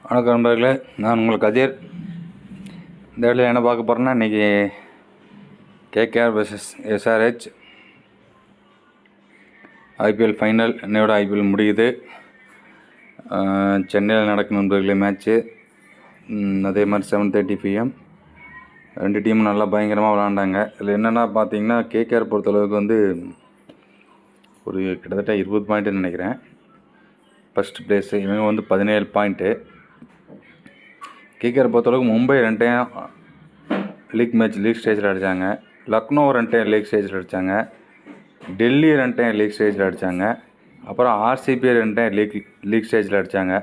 வணக்கம் நண்பர்களே, நான் உங்கள் கதிர். இந்த இடத்துல என்ன பார்க்க போகிறேன்னா, இன்றைக்கி KKR vs SRH IPL final. என்னையோட ஐபிஎல் முடியுது. சென்னையில் நடக்கும் நண்பர்களே மேட்ச்சு. அதே மாதிரி 7:30 PM. ரெண்டு டீமும் நல்லா பயங்கரமாக விளாண்டாங்க. இதில் என்னென்னா பார்த்தீங்கன்னா, கேகேஆர் பொறுத்தளவுக்கு வந்து ஒரு கிட்டத்தட்ட 20 பாயிண்ட்டுன்னு நினைக்கிறேன். ஃபஸ்ட் பிளேஸு இவங்க வந்து 17 பாயிண்ட்டு. கேகேஆர் பொறுத்தளவுக்கு மும்பை 2 டைம் லீக் ஸ்டேஜில் அடித்தாங்க. லக்னோ 2 டைம் லீக் ஸ்டேஜில் அடித்தாங்க. டெல்லி 2 டைம் லீக் ஸ்டேஜில் அடித்தாங்க. அப்புறம் ஆர்சிபி 2 டைம் லீக் ஸ்டேஜில் அடித்தாங்க.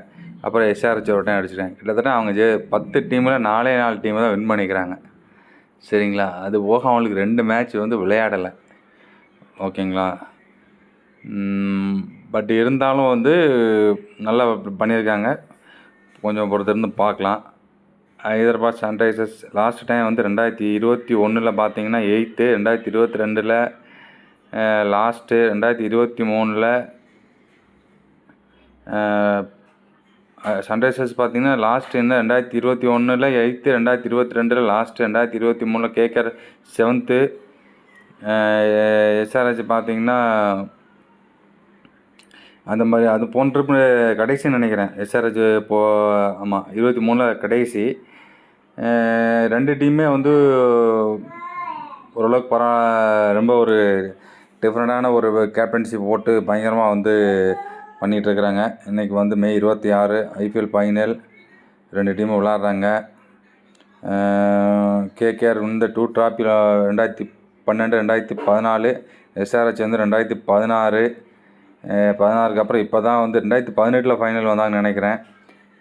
அப்புறம் எஸ்ஆர்ஹெச் ஒரு டைம் அடிச்சிட்டாங்க. கிட்டத்தட்ட அவங்க 10 டீமில் 4 டீமு தான் வின் பண்ணிக்கிறாங்க. சரிங்களா? அது போக அவங்களுக்கு 2 மேட்ச் வந்து விளையாடலை. ஓகேங்களா? பட் இருந்தாலும் வந்து நல்லா பண்ணியிருக்காங்க. கொஞ்சம் பொறுத்திருந்து பார்க்கலாம். ஹைதராபாத் சன்ரைசர்ஸ் லாஸ்ட் டைம் வந்து 2021 பார்த்தீங்கன்னா 8th, 2022 லாஸ்ட்டு, 2023 சன்ரைசர்ஸ் பார்த்தீங்கன்னா லாஸ்ட் என்ன 2021 8th, 2022 last, 2023 KKR 7th, SRH பார்த்தீங்கன்னா அந்த மாதிரி அது போன்ற கடைசின்னு நினைக்கிறேன். எஸ்ஆர்ஹெச் ஆமாம் 23 கடைசி. 2 டீமே வந்து ஓரளவுக்கு ரொம்ப ஒரு டிஃப்ரெண்ட்டான ஒரு கேப்டன்ஷிப் போட்டு பயங்கரமாக வந்து பண்ணிகிட்ருக்குறாங்க. இன்றைக்கி வந்து May 26 ஐபிஎல் ஃபைனல். 2 டீமும் விளாட்றாங்க. கேகேஆர் வந்து 2 ட்ராஃபியில் 2012, 2014. எஸ்ஆர்ஹெச் வந்து 2016. 16க்கு அப்புறம் இப்போ தான் வந்து 2018 ஃபைனல் வந்தாங்கன்னு நினைக்கிறேன்.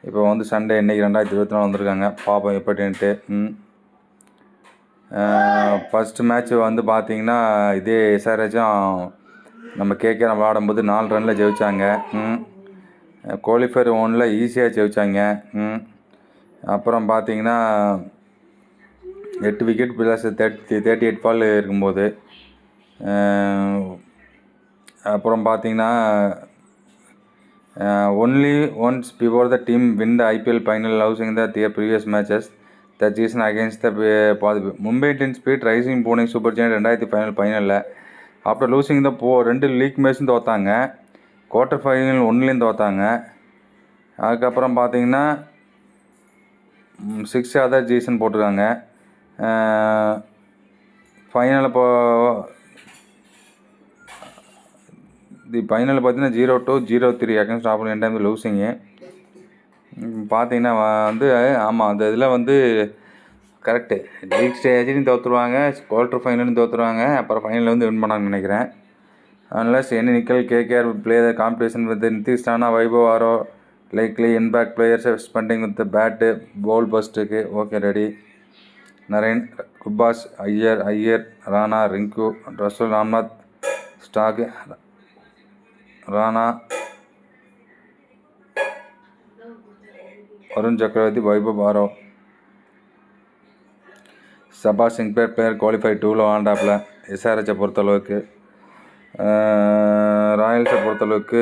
இப்போ வந்து சண்டே இன்றைக்கி 2024 வந்திருக்காங்க. பார்ப்போம் எப்படின்ட்டு. ஃபஸ்ட்டு மேட்ச்சு வந்து பார்த்திங்கன்னா இதே எஸ்ஆர்ஹெச்சும் நம்ம கேகேஆர் விளாடும்போது 4 ரனில் ஜெயித்தாங்க. குவாலிஃபயர் 1ல் ஈஸியாக ஜெயித்தாங்க. அப்புறம் பார்த்திங்கன்னா 8 விக்கெட் ப்ளஸ் 38 பால் இருக்கும்போது அப்புறம் பார்த்தீங்கன்னா only once before the team win the IPL final losing their previous matches that season against the Mumbai Indians beat Rising Pune Super Giants 2000 ஃபைனலில். ஆஃப்டர் லூசிங் த 2 லீக் மேட்ச்சும் தோற்றாங்க. குவார்ட்டர் ஃபைனல் 1லேயும் தோற்றாங்க. அதுக்கப்புறம் பார்த்தீங்கன்னா 6 அதர் சீசன் போட்டிருக்காங்க. ஃபைனலில் ஃபைனலில் பார்த்தீங்கன்னா 0-2, 0-3 against opponent time லூசிங்கு. பார்த்தீங்கன்னா வந்து ஆமாம் அந்த இதில் வந்து கரெக்டு லீக் ஸ்டேஜ்லையும் தோற்றுருவாங்க, குவார்ட்டர் ஃபைனலும் தோற்றுருவாங்க, அப்புறம் ஃபைனலில் வந்து வின் பண்ணாங்கன்னு நினைக்கிறேன். Unless any nickel KKR play the competition with Nitish Rana, Vaibhav Arora likely impact players spending with bat bowl பஸ்ட்டுக்கு. Okay ready. Narine, Gurbaz, Iyer, Rana, Rinku, Russell Ahmad, Starc, Rana, Varun Chakravarthy, Vaibhav ஆரோ. சபாஷ் சிங் பிளேயர் குவாலிஃபை 2ல் விளாண்டாப்பில் எஸ்ஆர்ஹெச்சை பொறுத்தளவுக்கு. ராயல்ஸை பொறுத்தளவுக்கு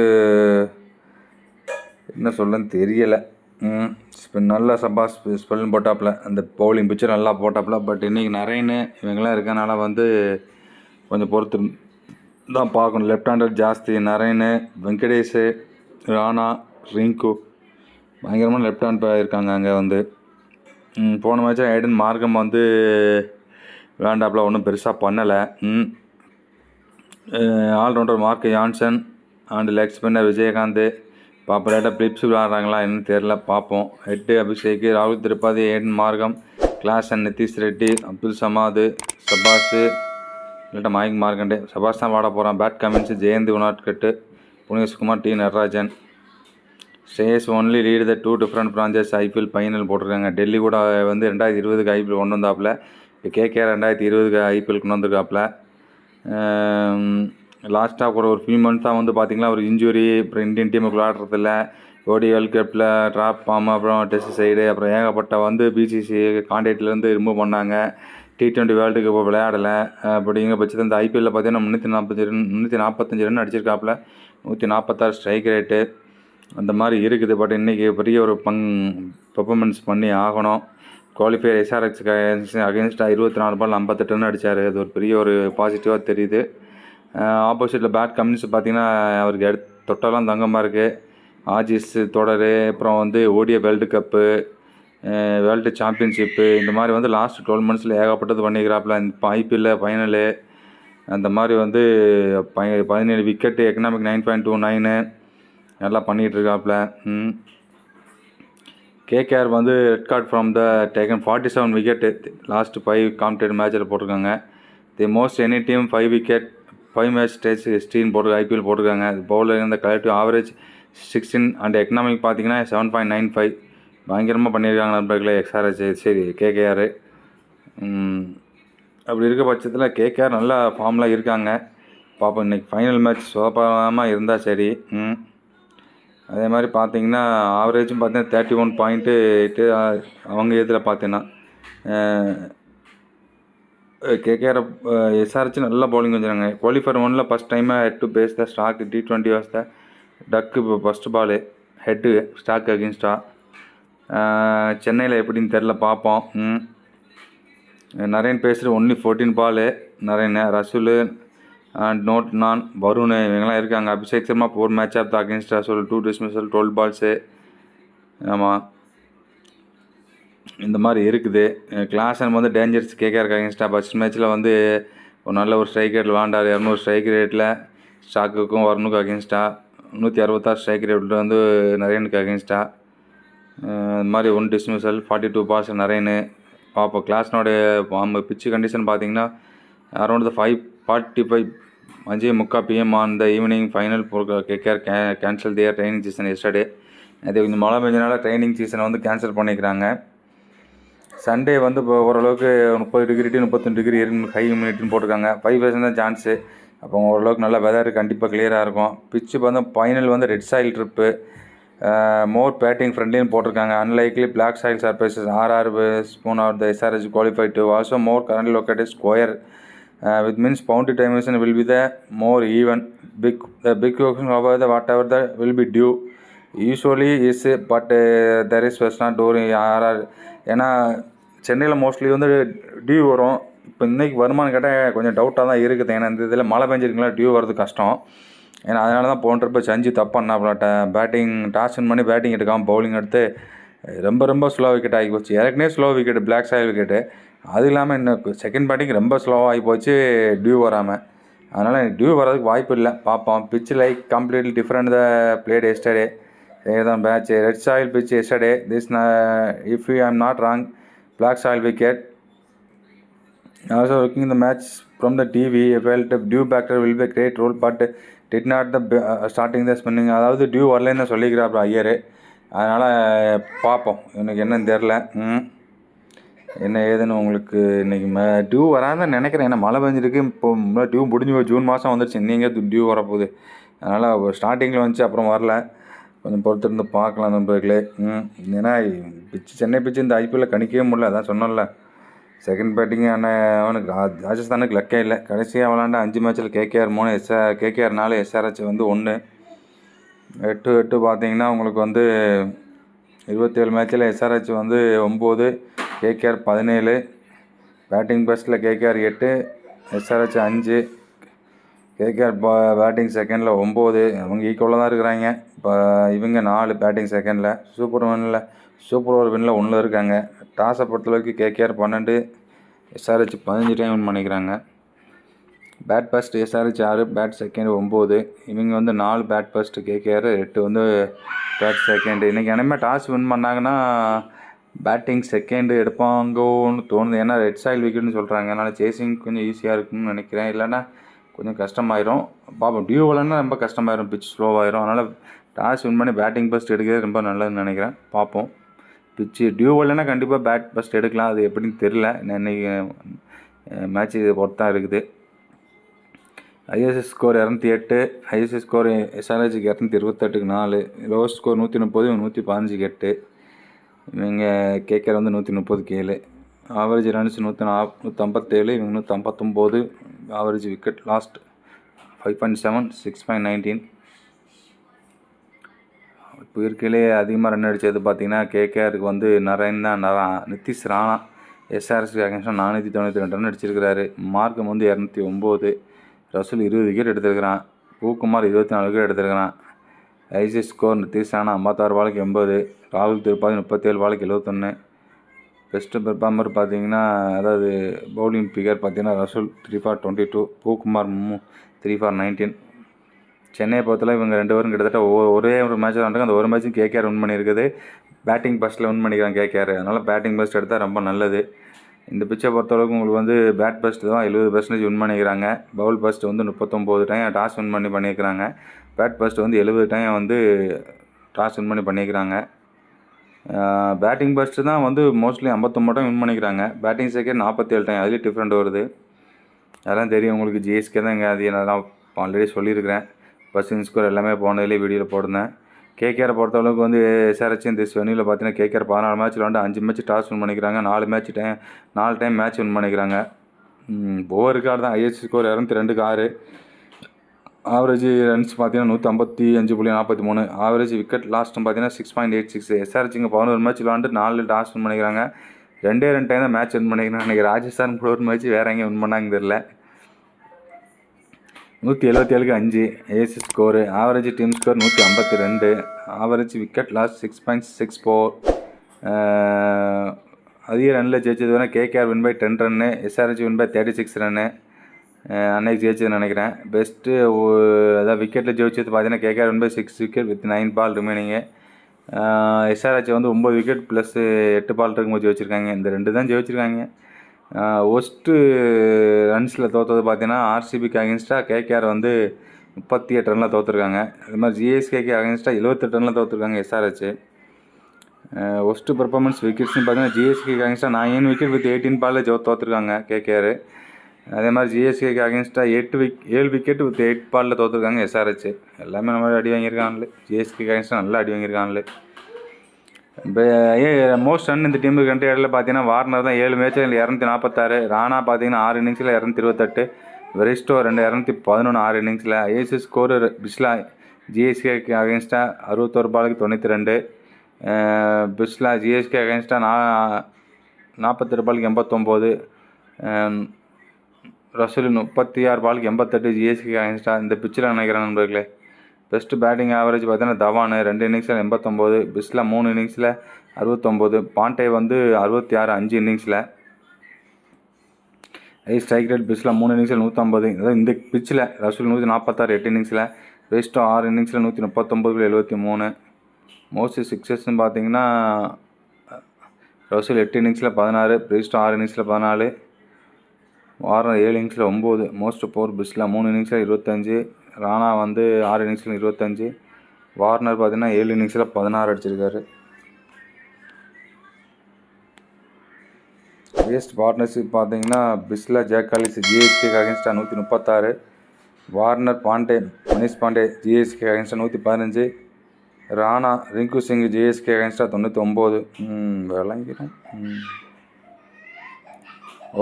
என்ன சொல்லன்னு தெரியலை. நல்லா சபாஷ் ஸ்பெல்லும் போட்டாப்பில், அந்த பவுலிங் பிச்சர் நல்லா போட்டாப்பில். பட் இன்றைக்கி நரேன் இவங்கெல்லாம் இருக்கனால வந்து கொஞ்சம் பொறுத்து தான் பார்க்கணும். லெஃப்ட் ஹேண்டர் ஜாஸ்தி. நரேன், வெங்கடேஷ், ராணா, ரிங்கு பயங்கரமான லெஃப்ட் ஹேண்ட் இருக்காங்க அங்கே வந்து. போன மேட்ச் ஐடன் மார்க்கம் வந்து விளாண்டாப்பில் ஒன்றும் பெருசாக பண்ணலை. Allrounder Mark Johnson and leg spinner Vijayakanth. பாப்பரேட்டாக பிளிப்ஸ் விளாட்றாங்களா என்னன்னு தெரில, பார்ப்போம். ஹெட்டு அபிஷேக், ராகுல் Tripathi, Aiden Markram, Klaasen, Nitish Reddy, Abdul Samad, Shahbaz இல்லாட்டா மயங்க் மார்க்கண்டே. சபாஷ் தான் விளாட போகிறான். Pat Cummins, Jayant Unadkat, Bhuvneshkumar, T Natarajan. Stats only lead the 2 different franchises IPL final போட்டிருக்காங்க. டெல்லி கூட வந்து 2020 ஐபிஎல் கொண்டு வந்தாப்புல. இப்போ கேகேஆர் 2020 ஐபிஎல் கொண்டு வந்திருக்காப்புல. லாஸ்ட்டாக ஒரு ஃபியூ மந்த்ஸாக வந்து பார்த்திங்கன்னா ஒரு இன்ஜுரி, அப்புறம் இந்தியன் டீமுக்கு விளாட்றதில்ல. ஓடி வேர்ல்ட் கப்பில் ட்ராப் ஃபார்ம், அப்புறம் டெஸ்ட் சைடு, அப்புறம் ஏகப்பட்ட வந்து பிசிசி கான்டாக்ட்லேருந்து ரிமூவ் பண்ணாங்க. T20 world cup விளையாடலை. அப்படிங்கிற பட்சத்தில் இந்த ஐபிஎல்லில் பார்த்தீங்கன்னா 345 ரன் அடிச்சிருக்காப்புல. 146 strike rate. அந்த மாதிரி இருக்குது. பட் இன்றைக்கி பெரிய ஒரு பெர்ஃபார்மன்ஸ் பண்ணி ஆகணும். குவாலிஃபயர் எஸ்ஆர்ஹெச்க்கு அகேன்ஸ்டாக 24 பால் 58 ரன் அடித்தார். அது ஒரு பெரிய ஒரு பாசிட்டிவாக தெரியுது. ஆப்போசிட்டில் பேட் கம்யூனிஸ்ட் பார்த்திங்கன்னா அவருக்கு தொட்டெல்லாம் தங்கமாக இருக்குது. ஆஜிஸ் தொடர், அப்புறம் வந்து ஓடிய வேர்ல்டு கப்பு, வேர்ல்டு சாம்பியன்ஷிப்பு, இந்த மாதிரி வந்து லாஸ்ட் 12 மந்த்ஸில் ஏகப்பட்டது பண்ணிக்கிறாப்புல. இப்போ ஐபிஎல்ல ஃபைனலு அந்த மாதிரி வந்து 17 விக்கெட்டு, எக்கனாமிக் 9.29 நல்லா பண்ணிகிட்ருக்காப்புல. கேகேஆர் வந்து red card from the taken 47 wicket last 5 competed மேட்சில் போட்டிருக்காங்க. The most any team 5 wicket 5 match stage ஹிஸ்ட்ரின்னு ஐபிஎல் போட்டிருக்காங்க. பவுலர் இந்த கலெக்டிவ் ஆவரேஜ் 16 அண்ட் எக்கனாமிக் பார்த்தீங்கன்னா 7.95 பயங்கரமாக பண்ணியிருக்காங்க நண்பர்களே எஸ்ஆர்ஹெச். சரி கேகேஆர் அப்படி இருக்க பட்சத்தில் கேகேஆர் நல்லா ஃபார்மில் இருக்காங்க. பார்ப்போம் இன்றைக்கி ஃபைனல் மேட்ச் சொதப்பாமல் இருந்தால் சரி. அதே மாதிரி பார்த்தீங்கன்னா ஆவரேஜும் பார்த்தீங்கன்னா 31.8 அவங்க இதில் பார்த்தீங்கன்னா கேகேஆர் எஸ்ஆர்ஹெச் நல்லா பவுலிங் வச்சுருக்காங்க. குவாலிஃபயர் 1ல் ஃபஸ்ட் டைமாக head to face the stock T20 was the duck first Balu head stock அகேன்ஸ்டாக. சென்னையில் எப்படின்னு தெரில பார்ப்போம். நரேன் பேசுகிற only 14 ball Narine, Russell and நான் வருண் இவங்கெல்லாம் இருக்காங்க. Abhishek Sharma 4 match of the against Russell 2 dismissal 12 balls. ஆமாம் இந்த மாதிரி இருக்குது. கிளாஸன் வந்து டேஞ்சர்ஸ் கேகேஆருக்கு அகேன்ஸ்டாக ஃபஸ்ட் மேட்ச்சில் வந்து ஒரு நல்ல ஒரு ஸ்ட்ரைக் ரேட்டில் விளாண்டார். 200 ஸ்ட்ரைக் ரேட்டில் ஸ்டாக்குக்கும் வருணுக்கும் அகேன்ஸ்டாக. 166 ஸ்ட்ரைக் ரேட்டில் வந்து நரேனுக்கு அகேன்ஸ்டாக. இந்த மாதிரி 1 டிஸ்மிஸல் 42 பால்ஸ் நரேனு. பார்ப்போம் கிளாஸ்னோடைய பிச்சு கண்டிஷன் பார்த்தீங்கன்னா around the 5:45 5:45 PM on the evening final KKR cancel their training season yesterday. அது கொஞ்சம் மழை பெஞ்சனால ட்ரைனிங் சீசனை வந்து கேன்சல் பண்ணிக்கிறாங்க. சண்டே வந்து இப்போ ஓரளவுக்கு 30 டிகிரி 31 டிகிரி ஹை ஹியூமிடிட்டின்னு போட்டிருக்காங்க. 5% தான் சான்ஸு. அப்போ ஓரளவுக்கு நல்லா வெதர் கண்டிப்பாக கிளியராக இருக்கும். பிச்சு வந்து ஃபைனல் வந்து red soil trip, more batting ஃப்ரெண்ட்லின்னு போட்டிருக்காங்க. Unlikely black soil surfaces spoon of the SRH qualified to also more current located square which means boundary dimension will be the more even. The big question over the whatever the will be due usually is but there is not during ஏன்னா சென்னையில் mostly வந்து due வரும். இப்போ இன்றைக்கி வருமானு கேட்டால் கொஞ்சம் டவுட்டாக தான் இருக்குது. ஏன்னா இந்த இதில் மழை பெஞ்சிருக்குங்களா டியூ வரது கஷ்டம். ஏன்னா அதனால தான் போன்றப்ப செஞ்சு தப்பாண்ணாப்லாட்ட பேட்டிங் டாஸ் வின் பண்ணி பேட்டிங் எடுக்காமல் பவுலிங் எடுத்து ரொம்ப ஸ்லோ விக்கெட் ஆகி போச்சு. ஏற்கனவே slow wicket black soil wicket, அது இல்லாமல் இன்னும் செகண்ட் பேட்டிங் ரொம்ப ஸ்லோவாக ஆகி போச்சு டியூ வராமல். அதனால் டியூ வர்றதுக்கு வாய்ப்பு இல்லை. பார்ப்போம். Pitch like completely different the played yesterday தான் match. Red soil pitch yesterday this if you I'm not wrong black soil wicket. Also looking the match from the TV felt dew factor will be great role but did not the starting the spinning. அதாவது dew வரலன்னு தான் சொல்லிக்கிறாப்புல ஐயர். அதனால் பார்ப்போம் எனக்கு என்னன்னு தெரில என்ன ஏதுன்னு. உங்களுக்கு இன்றைக்கி டியூ வராதுன்னு நினைக்கிறேன். ஏன்னா மழை பெஞ்சிருக்கு. இப்போ டியூ முடிஞ்சு போய் ஜூன் மாதம் வந்துருச்சு. நீங்கள் டியூ வரப்போகுது. அதனால் ஸ்டார்டிங்கில் வந்துச்சு அப்புறம் வரல. கொஞ்சம் பொறுத்திருந்து பார்க்கலாம் நண்பர்களே. ஏன்னா சென்னை பிச்சு இந்த ஐபிஎல்லில் கணிக்கவே முடியல. அதான் சொன்னோம்ல செகண்ட் பேட்டிங் அவனுக்கு ராஜஸ்தானுக்கு லக்கே இல்லை. கடைசியாக விளாண்ட 5 மேட்ச்சில் கேகேஆர் 3 கேகேஆர் 4 எஸ்ஆர்ஹெச் வந்து 1 8 பார்த்தீங்கன்னா உங்களுக்கு வந்து 27 மேட்ச்சில் எஸ்ஆர்ஹெச் வந்து 9 கேகேஆர் 17. பேட்டிங் பெஸ்ட்டில் கேகேஆர் 8 எஸ்ஆர்ஹெச் 5. கேகேஆர் பேட்டிங் செகண்டில் 9. அவங்க ஈக்குவலாக தான் இருக்கிறாங்க. இப்போ இவங்க 4 பேட்டிங் செகண்டில். சூப்பர் ஓவர் வின்னில் 1 இருக்காங்க. டாஸை பொறுத்தளவுக்கு கேகேஆர் 12 எஸ்ஆர்ஹெச் 15 டைம் வின் பண்ணிக்கிறாங்க. Bat first SRH 6 bat second 9. இவங்க வந்து 4 பேட் ஃபர்ஸ்ட் கேகேஆர் 8 வந்து பேட் செகண்ட். இன்றைக்கி இனிமேல் டாஸ் வின் பண்ணாங்கன்னா பேட்டிங் செகண்டு எடுப்பாங்கன்னு தோணுது. ஏன்னா ரெட் சாயில் விக்கெட்னு சொல்கிறாங்க. அதனால் சேசிங் கொஞ்சம் ஈஸியாக இருக்குன்னு நினைக்கிறேன். இல்லைன்னா கொஞ்சம் கஷ்டமாயிரும். பார்ப்போம். டியூ வரலன்னா ரொம்ப கஷ்டமாயிரும். பிச் ஸ்லோவாயிரும். அதனால் டாஸ் வின் பண்ணி பேட்டிங் ஃபர்ஸ்ட் எடுக்கிறது ரொம்ப நல்லதுன்னு நினைக்கிறேன். பார்ப்போம். பிச்சு டியூ வரலன்னா கண்டிப்பாக பேட் ஃபர்ஸ்ட் எடுக்கலாம். அது எப்படின்னு தெரில. இன்றைக்கி மேட்ச் இதை பொறுத்து தான் இருக்குது. Highest score 208. ஐஎஸ்எஸ் ஸ்கோர் எஸ்ஆர்ஹெச்சுக்கு 228க்கு 4. லோவஸ்ட் ஸ்கோர் 130, 115க்கு 8. இவங்க கேகேஆர் வந்து 130க்கு 7. ஆவரேஜ் ரன்ஸ் 157, இவங்க 159. Average wicket last 5.7, 6.19. இப்போ இருக்கையிலே அதிகமாக ரன் அடித்தது பார்த்தீங்கன்னா கேகேஆருக்கு வந்து நிதிஷ் ராணா எஸ்ஆர்எஸ்க்கு அகேன்ஸ்டாக 492 ரன் அடிச்சிருக்கிறாரு. மார்க்கம் வந்து 209. ரசூல் 20 விக்கெட் எடுத்திருக்கிறான். பூகுமார் 24 விக்கெட் எடுத்திருக்கிறான். ஐசி ஸ்கோர் நிதிஷ் ராணா 56 பாலுக்கு 80. ராகுல் திரிபாதி 37 பாலுக்கு 71. பெஸ்ட்டு பெர்ஃபார்மர் பார்த்தீங்கன்னா அதாவது பவுலிங் ஃபிகர் பார்த்தீங்கன்னா ரசூல் 3 for 22, பூகுமார் 3 for 19. சென்னையை பொறுத்தவரை இவங்க 2 பேரும் கிட்டத்தட்ட ஒரே ஒரு மேட்ச் விளாண்டுங்க. அந்த ஒரு மேட்ச்சும் கேகேஆர் வின் பண்ணியிருக்குது. பேட்டிங் ஃபஸ்ட்டில் வின் பண்ணிக்கிறாங்க கேகேஆர். அதனால் பேட்டிங் பெஸ்ட் எடுத்தால் ரொம்ப நல்லது. இந்த பிச்சை பொறுத்தளவுக்கு உங்களுக்கு வந்து பேட் பெஸ்ட் தான் 70% வின் பண்ணிக்கிறாங்க. பவுல் பெஸ்ட் வந்து 39 டைம் டாஸ் வின் பண்ணிக்கிறாங்க. பேட் பெஸ்ட் வந்து 70 டைம் வந்து டாஸ் வின் பண்ணிக்கிறாங்க. பேட்டிங் பெஸ்ட்டு தான் வந்து மோஸ்ட்லி 59 டைம் வின் பண்ணிக்கிறாங்க. பேட்டிங் செகண்ட் 47 டைம், அதுலேயும் டிஃப்ரெண்ட் வருது. அதெல்லாம் தெரியும் உங்களுக்கு. ஜிஎஸ்கே தான் இங்கே அது நான் ஆல்ரெடி சொல்லியிருக்கிறேன். பஸ்ஸிங் ஸ்கோர் எல்லாமே போனதுலேயே வீடியோவில் போட்டிருந்தேன். கேகேஆரை பொறுத்தளவுக்கு வந்து எஸ்ஆர்எச் இந்த வெனியில் பார்த்தீங்கன்னா கேகேஆர் 14 மேட்ச் விளாண்டு 5 மேட்ச் டாஸ் வின் பண்ணிக்கிறாங்க. 4 டைம் மேட்ச் வின் பண்ணிக்கிறாங்க. ஓவர் ரெக்கார்டு தான். ஐஎஸ்சி ஸ்கோர் 202க்கு 6. ஆவரேஜ் ரன்ஸ் பார்த்தீங்கன்னா 155.43. ஆவரேஜ் விக்கெட் லாஸ்ட்டும் பார்த்தீங்கன்னா 6.86. எஸ்ஆர்எச் இங்கே 11 மேட்ச் விளாண்டு 4 டாஸ் வின் பண்ணிக்கிறாங்க. 2 டைம் தான் மேட்ச் வின் பண்ணிக்கிறாங்க. இன்றைக்கி ராஜஸ்தான் கூட ஒரு மேட்ச் வேறு எங்கேயும் வின் பண்ணாங்க தெரில. 177க்கு 5 ஏசி score. Average team score 152. Average wicket loss 6.64. அதிக ரனில் ஜெயிச்சது வேணால் KKR win by 10 run, SRH win by 36 run அன்னைக்கு ஜெயிச்சதுன்னு நினைக்கிறேன். பெஸ்ட்டு அதாவது விக்கெட்டில் ஜெயிச்சது பார்த்தீங்கன்னா KKR win by 6 wicket with 9 ball remaining. SRH வந்து 9 விக்கெட் ப்ளஸ் 8 பால் இருக்கும்போது ஜெயிச்சிருக்காங்க. இந்த 2 தான் ஜெயிச்சிருக்காங்க. ஒஸ்ட்டு ரன்ஸில் தோற்றது பார்த்தீங்கன்னா ஆர்சிபிக்கு அகேன்ஸ்டாக கேகேஆர் வந்து 38 ரனில் தோற்றுருக்காங்க. அது மாதிரி ஜிஎஸ்கேக்கு அகேன்ஸ்டாக 78 ரனில் தோற்றுருக்காங்க எஸ்ஆர்எச். ஒஸ்ட்டு பர்ஃபார்மன்ஸ் விக்கெட்ஸ்னு பார்த்தீங்கன்னா ஜிஎஸ்கேக்கு அகேன்ஸ்டாக 9 விக்கெட் வித் 18 பாலில் தோற்றுருக்காங்க கேகேஆர். அதே மாதிரி ஜிஎஸ்கேக்கு அகேன்ஸ்டாக 7 விக்கெட் வித் 8 பாலில் தோற்றுருக்காங்க எஸ்ஆர்எச். எல்லாமே நம்ம அடி வாங்கியிருக்காங்களே. ஜிஎஸ்கேக்கு அகேன்ஸ்டாக நல்லா அடி வாங்கியிருக்காங்களே. இப்போ மோஸ்ட் ரன் இந்த டீமுக்கு 2 இடத்துல பார்த்தீங்கன்னா வார்னர் தான் 7 மேட்ச்சில் 246. ராணா பார்த்தீங்கன்னா 6 இன்னிங்ஸில் 228. வெரிஸ்டோ 211 6 இன்னிங்ஸில். ஐசி ஸ்கோரு பிஸ்லா ஜிஎஸ்கேக்கு அகேன்ஸ்டாக 61 பாலுக்கு 92. பிஸ்லா ஜிஎஸ்கே அகேன்ஸ்டாக 42 பாலுக்கு 89. ரசூல் 36 பாலுக்கு 88 ஜிஎஸ்கே அகேன்ஸ்டாக. இந்த பிச்சில் நினைக்கிறேன் நண்பர்களே. பெஸ்ட்டு பேட்டிங் ஆவரேஜ் பார்த்தீங்கன்னா தவான் 2 இன்னிங்ஸில் 89. பிஸ்லா 3 இன்னிங்ஸில் 69. பாண்டே வந்து 66 5 இன்னிங்ஸில். ஸ்ட்ரைக் ரேட் பிஸ்லா 3 இன்னிங்ஸில் 150. அதாவது இந்த பிச்சில் ரசூல் 146 8 இன்னிங்ஸில். வெஸ்டோ 6 இன்னிங்ஸில் 139.73. மோஸ்ட் சிக்ஸஸ்ன்னு பார்த்தீங்கன்னா ரசூல் 8 இன்னிங்ஸில் 16. பிரிஸ்டோ 6 இன்னிங்ஸில் 14. வார்னர் 7 இன்னிங்ஸில் 9. மோஸ்ட் போர் பிஸ்லா 3 இன்னிங்ஸில் 25. ராணா வந்து 6 இன்னிங்ஸில் 25. வார்னர் பார்த்தீங்கன்னா 7 இன்னிங்ஸில் 16 அடிச்சிருக்காரு. வேஸ்ட் பார்ட்னர்ஷிப் பார்த்தீங்கன்னா பிஸ்லா ஜேக்காலிஸ் ஜிஎஸ்கே அகேன்ஸ்டாக 136. வார்னர் பாண்டே மனிஷ் பாண்டே ஜிஎஸ்கே அகேன்ஸ்டாக 115. ராணா ரிங்கு சிங் ஜிஎஸ்கே அகேன்ஸ்டாக 99. விளங்கிறேன்.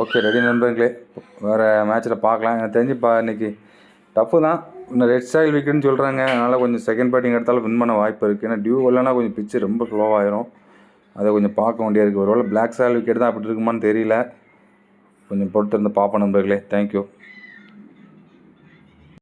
ஓகே ரெடி நண்பர்களே. வேறு மேட்ச்சில் பார்க்கலாம். எனக்கு தெரிஞ்சு இன்றைக்கி டஃப்பு தான். இன்னும் ரெட் சாயில் விக்கெட்னு சொல்கிறாங்க. அதனால் கொஞ்சம் செகண்ட் பேட்டிங் எடுத்தாலும் வின் பண்ண வாய்ப்பு இருக்குது. ஏன்னா டியூ இல்லைனா கொஞ்சம் பிச்சு ரொம்ப ஸ்லோவாகிடும். அதை கொஞ்சம் பார்க்க வேண்டியது இருக்குது. ஒருவேளை பிளாக் சாயில் விக்கெட் தான் அப்படி இருக்குமான்னு தெரியல. கொஞ்சம் பொறுத்திருந்து பார்ப்போம் நண்பர்களே. தேங்க்யூ.